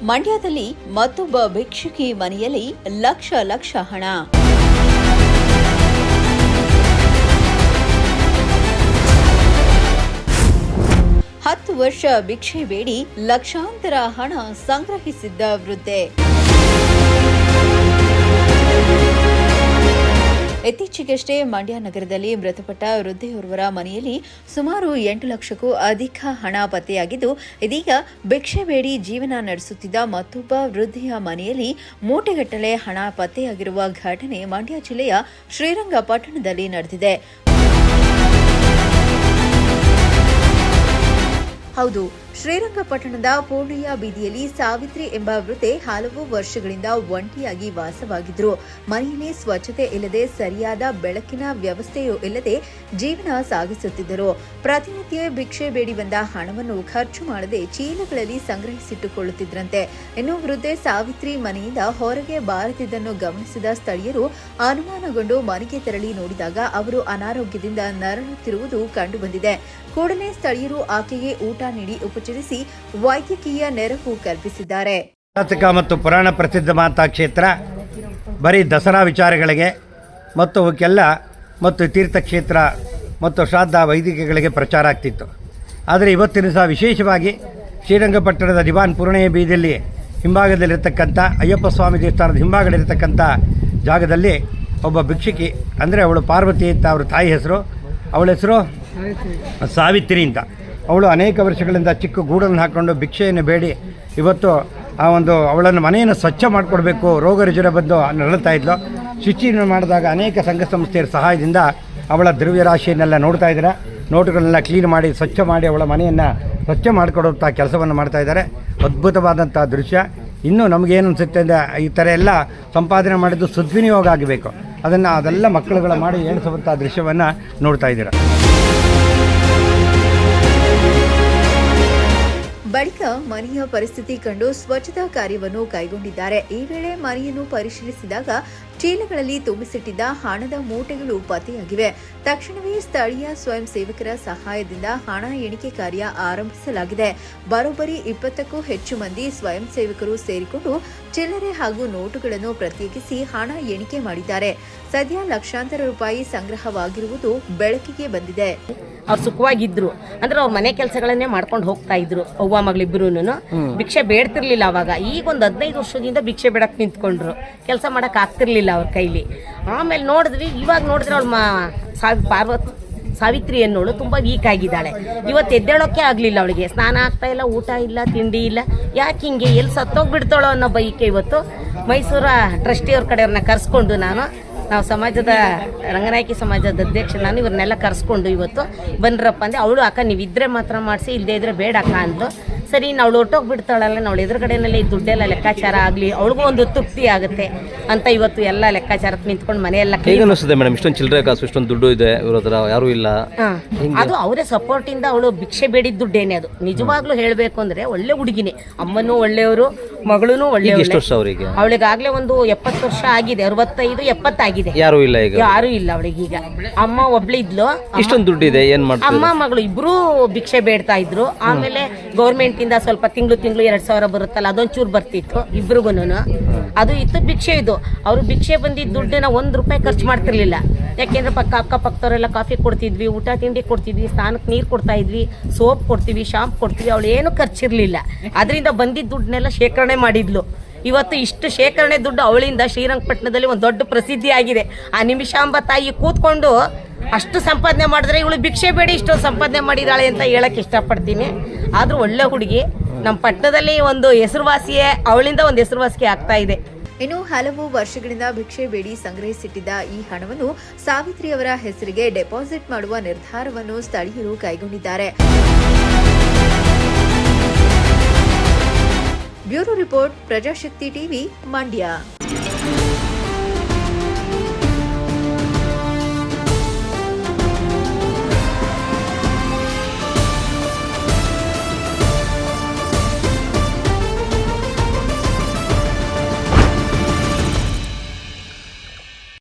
ಮಂಡ್ಯದಲ್ಲಿ ಮತ್ತೊಬ್ಬ ಭಿಕ್ಷುಕಿ ಮನೆಯಲ್ಲಿ ಲಕ್ಷ ಹಣ. ಹತ್ತು ವರ್ಷ ಭಿಕ್ಷೆ ಬೇಡಿ ಲಕ್ಷಾಂತರ ಹಣ ಸಂಗ್ರಹಿಸಿದ್ದ ವೃದ್ಧೆ. ಇತ್ತೀಚೆಗಷ್ಟೇ ಮಂಡ್ಯ ನಗರದಲ್ಲಿ ಮೃತಪಟ್ಟ ವೃದ್ಧೆಯೋರ್ವರ ಮನೆಯಲ್ಲಿ ಸುಮಾರು 8 ಲಕ್ಷಕ್ಕೂ ಅಧಿಕ ಹಣ ಪತ್ತೆಯಾಗಿದ್ದು, ಇದೀಗ ಭಿಕ್ಷೆ ಬೇಡಿ ಜೀವನ ನಡೆಸುತ್ತಿದ್ದ ಮತ್ತೊಬ್ಬ ವೃದ್ಧೆಯ ಮನೆಯಲ್ಲಿ ಮೂಟೆಗಟ್ಟಲೆ ಹಣ ಪತ್ತೆಯಾಗಿರುವ ಘಟನೆ ಮಂಡ್ಯ ಜಿಲ್ಲೆಯ ಶ್ರೀರಂಗಪಟ್ಟಣದಲ್ಲಿ ನಡೆದಿದೆ. ಹೌದು, ಶ್ರೀರಂಗಪಟ್ಟಣದ ಪೂರ್ಣಯ್ಯ ಬೀದಿಯಲ್ಲಿ ಸಾವಿತ್ರಿ ಎಂಬ ವೃದ್ಧೆ ಹಲವು ವರ್ಷಗಳಿಂದ ಒಂಟಿಯಾಗಿ ವಾಸವಾಗಿದ್ರು. ಮನೆಯಲ್ಲಿ ಸ್ವಚ್ಛತೆ ಇಲ್ಲದೆ, ಸರಿಯಾದ ಬೆಳಕಿನ ವ್ಯವಸ್ಥೆಯೂ ಇಲ್ಲದೆ ಜೀವನ ಸಾಗಿಸುತ್ತಿದ್ದರು. ಪ್ರತಿನಿತ್ಯ ಭಿಕ್ಷೆ ಬೇಡಿ ಬಂದ ಹಣವನ್ನು ಖರ್ಚು ಮಾಡದೆ ಚೀಲಗಳಲ್ಲಿ ಸಂಗ್ರಹಿಸಿಟ್ಟುಕೊಳ್ಳುತ್ತಿದ್ರಂತೆ. ಇನ್ನು ವೃದ್ಧೆ ಸಾವಿತ್ರಿ ಮನೆಯಿಂದ ಹೊರಗೆ ಬಾರದಿದ್ದನ್ನು ಗಮನಿಸಿದ ಸ್ಥಳೀಯರು ಅನುಮಾನಗೊಂಡು ಮನೆಗೆ ತೆರಳಿ ನೋಡಿದಾಗ ಅವರು ಅನಾರೋಗ್ಯದಿಂದ ನರಳುತ್ತಿರುವುದು ಕಂಡುಬಂದಿದೆ. ಕೂಡಲೇ ಸ್ಥಳೀಯರು ಆಕೆಗೆ ಊಟ ನೀಡಿ ಉಪಚರಿಸಿ ವೈದ್ಯಕೀಯ ನೆರವು ಕಲ್ಪಿಸಿದ್ದಾರೆ. ಐತಿಹಾಸಿಕ ಮತ್ತು ಪುರಾಣ ಪ್ರಸಿದ್ಧ ಮಾತಾ ಕ್ಷೇತ್ರ ಬರೀ ದಸರಾ ವಿಚಾರಗಳಿಗೆ ಮತ್ತು ಅವಕ್ಕೆಲ್ಲ ಮತ್ತು ತೀರ್ಥಕ್ಷೇತ್ರ ಮತ್ತು ಶ್ರಾದ್ದ ವೈದಿಕಗಳಿಗೆ ಪ್ರಚಾರ ಆಗ್ತಿತ್ತು. ಆದರೆ ಇವತ್ತಿನ ಸಹ ವಿಶೇಷವಾಗಿ ಶ್ರೀರಂಗಪಟ್ಟಣದ ದಿವಾನ್ ಪೂರ್ಣಯ್ಯ ಬೀದಿಯಲ್ಲಿ ಹಿಂಭಾಗದಲ್ಲಿರ್ತಕ್ಕಂಥ ಅಯ್ಯಪ್ಪ ಸ್ವಾಮಿ ದೇವಸ್ಥಾನದ ಹಿಂಭಾಗದಲ್ಲಿರ್ತಕ್ಕಂಥ ಜಾಗದಲ್ಲಿ ಒಬ್ಬ ಭಿಕ್ಷುಕಿ, ಅಂದರೆ ಅವಳು ಪಾರ್ವತಿ ಅಂತ ಅವ್ರ ತಾಯಿ ಹೆಸರು, ಅವಳ ಹೆಸರು ಸಾವಿತ್ರಿ ಅಂತ. ಅವಳು ಅನೇಕ ವರ್ಷಗಳಿಂದ ಚಿಕ್ಕ ಗೂಡನ್ನು ಹಾಕ್ಕೊಂಡು ಭಿಕ್ಷೆಯನ್ನು ಬೇಡಿ ಇವತ್ತು ಅವಳನ್ನು ಮನೆಯನ್ನು ಸ್ವಚ್ಛ ಮಾಡಿಕೊಡ್ಬೇಕು, ರೋಗ ರುಜಿನ ಬಂದು ನರಳುತ್ತಾ ಇದ್ಲು. ಶುಚಿಯನ್ನು ಮಾಡಿದಾಗ ಅನೇಕ ಸಂಘ ಸಂಸ್ಥೆಯ ಸಹಾಯದಿಂದ ಅವಳ ದ್ರವ್ಯರಾಶಿಯನ್ನೆಲ್ಲ ನೋಡ್ತಾ ಇದ್ದಾರೆ. ನೋಟುಗಳನ್ನೆಲ್ಲ ಕ್ಲೀನ್ ಮಾಡಿ ಸ್ವಚ್ಛ ಮಾಡಿ ಅವಳ ಮನೆಯನ್ನು ಸ್ವಚ್ಛ ಮಾಡಿಕೊಡುವಂಥ ಕೆಲಸವನ್ನು ಮಾಡ್ತಾ ಇದ್ದಾರೆ. ಅದ್ಭುತವಾದಂಥ ದೃಶ್ಯ. ಇನ್ನೂ ನಮಗೇನು ಅನಿಸುತ್ತೆ ಅಂದರೆ ಈ ಥರ ಎಲ್ಲ ಸಂಪಾದನೆ ಮಾಡಿದ್ದು ಸದ್ವಿನಿಯೋಗ ಆಗಬೇಕು. ಅದೆಲ್ಲ ಮಕ್ಕಳುಗಳ ಮಾಡಿ ಏಣಿಸುವಂಥ ದೃಶ್ಯವನ್ನು ನೋಡ್ತಾ ಇದ್ದೀರಾ. ಬಳಿಕ ಮನೆಯ ಪರಿಸ್ಥಿತಿ ಕಂಡು ಸ್ವಚ್ಛತಾ ಕಾರ್ಯವನ್ನು ಕೈಗೊಂಡಿದ್ದಾರೆ. ಈ ವೇಳೆ ಮನೆಯನ್ನು ಪರಿಶೀಲಿಸಿದಾಗ ಚೀಲಗಳಲ್ಲಿ ತುಂಬಿಸಿಟ್ಟಿದ್ದ ಹಣದ ಮೂಟೆಗಳು ಪತ್ತೆಯಾಗಿವೆ. ತಕ್ಷಣವೇ ಸ್ಥಳೀಯ ಸ್ವಯಂ ಸೇವಕರ ಸಹಾಯದಿಂದ ಹಣ ಎಣಿಕೆ ಕಾರ್ಯ ಆರಂಭಿಸಲಾಗಿದೆ. ಬರೋಬ್ಬರಿ 20ಕ್ಕೂ ಹೆಚ್ಚು ಮಂದಿ ಸ್ವಯಂ ಸೇವಕರು ಸೇರಿಕೊಂಡು ಚಿಲ್ಲರೆ ಹಾಗೂ ನೋಟುಗಳನ್ನು ಪ್ರತ್ಯೇಕಿಸಿ ಹಣ ಎಣಿಕೆ ಮಾಡಿದ್ದಾರೆ. ಸದ್ಯ ಲಕ್ಷಾಂತರ ರೂಪಾಯಿ ಸಂಗ್ರಹವಾಗಿರುವುದು ಬೆಳಕಿಗೆ ಬಂದಿದೆ. ಅವ್ರು ಸುಖವಾಗಿದ್ರು ಅಂದ್ರೆ ಅವ್ರ ಮನೆ ಕೆಲಸಗಳನ್ನೇ ಮಾಡ್ಕೊಂಡು ಹೋಗ್ತಾ ಇದ್ರು. ಅವ್ವ ಮಗಳಿಬ್ರು ಭಿಕ್ಷೆ ಬೇಡ್ತಿರ್ಲಿಲ್ಲ ಅವಾಗ. ಈಗ ಒಂದು 15 ವರ್ಷದಿಂದ ಭಿಕ್ಷೆ ಬೇಡಕ್ಕೆ ನಿಂತ್ಕೊಂಡ್ರು. ಕೆಲಸ ಮಾಡಕ್ ಆಗ್ತಿರ್ಲಿಲ್ಲ ಅವ್ರ ಕೈಲಿ. ಆಮೇಲೆ ನೋಡಿದ್ವಿ, ಇವಾಗ ನೋಡಿದ್ರೆ ಅವಳು ಸಾವಿತ್ರಿ ಅನ್ನೋಳು ತುಂಬ ವೀಕ್ ಆಗಿದ್ದಾಳೆ. ಇವತ್ತು ಎದ್ದೇಳೋಕ್ಕೆ ಆಗಲಿಲ್ಲ ಅವಳಿಗೆ. ಸ್ನಾನ ಆಗ್ತಾ ಇಲ್ಲ, ಊಟ ಇಲ್ಲ, ತಿಂಡಿ ಇಲ್ಲ. ಯಾಕೆ ಹಿಂಗೆ, ಎಲ್ಲಿ ಸತ್ತೋಗ್ಬಿಡ್ತಾಳೋ ಅನ್ನೋ ಬೈಕೆ ಇವತ್ತು ಮೈಸೂರ ಟ್ರಸ್ಟಿಯವ್ರ ಕಡೆಯವ್ರನ್ನ ಕರೆಸ್ಕೊಂಡು ನಾವು ಸಮಾಜದ ರಂಗನಾಯಕಿ ಸಮಾಜದ ಅಧ್ಯಕ್ಷ ನಾನು ಇವ್ರನ್ನೆಲ್ಲ ಕರೆಸ್ಕೊಂಡು ಇವತ್ತು ಬನ್ರಪ್ಪ ಅಂದೆ. ಅವಳು ಅಕ್ಕ ನೀವಿದ್ರೆ ಮಾತ್ರ ಮಾಡಿಸಿ, ಇಲ್ಲದೇ ಇದ್ರೆ ಬೇಡ ಅಕ್ಕ ಅಂದ್ಲು. ಸರಿ, ನಾವು ಹೊಟ್ಟೋಗ್ಬಿಡ್ತಾಳಲ್ಲ, ನಾವು ಎದುರುಗಡೆನಲ್ಲಿ ದುಡ್ಡೆಲ್ಲ ಲೆಕ್ಕಾಚಾರ ಆಗಲಿ, ಅವಳಿಗೂ ಒಂದು ತೃಪ್ತಿ ಆಗುತ್ತೆ ಅಂತ ಇವತ್ತು ಎಲ್ಲ ಲೆಕ್ಕಾಚಾರಕ್ಕೆ ನಿಂತ್ಕೊಂಡು ಮನೆಯೆಲ್ಲ ಅನಿಸುತ್ತೆ ಮೇಡಮ್. ಇಷ್ಟೊಂದು ಚಿಲ್ಲರೆ ಕಾಸು, ಇಷ್ಟೊಂದು ದುಡ್ಡು ಇದೆ, ಇವ್ರ ಹತ್ರ ಯಾರೂ ಇಲ್ಲ. ಅದು ಅವರೇ ಸಪೋರ್ಟಿಂದ ಅವಳು ಭಿಕ್ಷೆ ಬೇಡಿದ ದುಡ್ಡೇನೆ ಅದು. ನಿಜವಾಗ್ಲೂ ಹೇಳಬೇಕು ಅಂದ್ರೆ ಒಳ್ಳೆ ಹುಡುಗಿನೇ. ಅಮ್ಮನೂ ಒಳ್ಳೆಯವರು, ಮಗಳೂ ಒಳ್ಳೆ. ಅವಳಿಗಾಗ್ಲೇ ಒಂದು 70 ವರ್ಷ ಆಗಿದೆ, 65, 70 ಆಗಿದೆ. ಯಾರು ಇಲ್ಲ ಈಗ, ಯಾರು ಇಲ್ಲ ಅವಳಿಗೀಗ. ಅಮ್ಮ ಒಬ್ಳಿದ್ಲು. ಇಷ್ಟೊಂದು ದುಡ್ಡು ಇದೆ, ಏನ್ ಮಾಡ್ತಾರೆ? ಅಮ್ಮ ಮಗಳು ಇಬ್ರು ಭಿಕ್ಷೆ ಬೇಡ್ತಾ ಇದ್ರು. ಆಮೇಲೆ ಗೌರ್ಮೆಂಟ್ ಇಂದ ಸ್ವಲ್ಪ ತಿಂಗಳು 2,000 ಬರುತ್ತಲ್ಲ, ಅದೊಂಚೂರು ಬರ್ತಿತ್ತು ಇಬ್ರಿಗೂನು. ಅದು ಇತ್ತು ಭಿಕ್ಷೆ. ಇದು ಅವರು ಭಿಕ್ಷೆ ಬಂದಿದ್ದ ದುಡ್ಡನ್ನ ₹1 ಖರ್ಚು ಮಾಡ್ತಿರ್ಲಿಲ್ಲ. ಯಾಕೆಂದ್ರೆ ಅಕ್ಕಪಕ್ಕದವರೆಲ್ಲ ಕಾಫಿ ಕೊಡ್ತಿದ್ವಿ, ಊಟ ತಿಂಡಿ ಕೊಡ್ತಿದ್ವಿ, ಸ್ನಾನಕ್ಕೆ ನೀರು ಕೊಡ್ತಾ ಇದ್ವಿ, ಸೋಪ್ ಕೊಡ್ತೀವಿ, ಶಾಂಪು ಕೊಡ್ತೀವಿ. ಅವಳು ಏನು ಖರ್ಚಿರ್ಲಿಲ್ಲ. ಅದರಿಂದ ಬಂದಿದ್ದ ದುಡ್ಡನ್ನೆಲ್ಲ ಶೇಖರಣೆ ಮಾಡಿದ್ಲು. ಇವತ್ತು ಇಷ್ಟು ಶೇಖರಣೆ ದುಡ್ಡು ಅವಳಿಂದ ಶ್ರೀರಂಗಪಟ್ಟಣದಲ್ಲಿ ಒಂದು ದೊಡ್ಡ ಪ್ರಸಿದ್ಧಿ ಆಗಿದೆ. ಆ ನಿಮಿಷಾಂಬ ತಾಯಿ ಕೂತ್ಕೊಂಡು ಅಷ್ಟು ಸಂಪಾದನೆ ಮಾಡಿದ್ರೆ ಇವಳು ಭಿಕ್ಷೆ ಬೇಡಿ ಇಷ್ಟೊಂದು ಸಂಪಾದನೆ ಮಾಡಿದಾಳೆ ಅಂತ ಹೇಳಕ್ಕೆ ಇಷ್ಟಪಡ್ತೀನಿ. ಆದರೂ ಒಳ್ಳೆ ಹುಡುಗಿ, ನಮ್ಮ ಪಟ್ಟಣದಲ್ಲಿ ಒಂದು ಹೆಸರುವಾಸಿಯೇ, ಅವಳಿಂದ ಒಂದು ಹೆಸರುವಾಸಿಗೆ ಆಗ್ತಾ ಇದೆ. ಇನ್ನು ಹಲವು ವರ್ಷಗಳಿಂದ ಭಿಕ್ಷೆ ಬೇಡಿ ಸಂಗ್ರಹಿಸಿಟ್ಟಿದ್ದ ಈ ಹಣವನ್ನು ಸಾವಿತ್ರಿ ಅವರ ಹೆಸರಿಗೆ ಡೆಪಾಸಿಟ್ ಮಾಡುವ ನಿರ್ಧಾರವನ್ನು ಸ್ಥಳೀಯರು ಕೈಗೊಂಡಿದ್ದಾರೆ. Bureau report, Prajashakti TV, Mandya.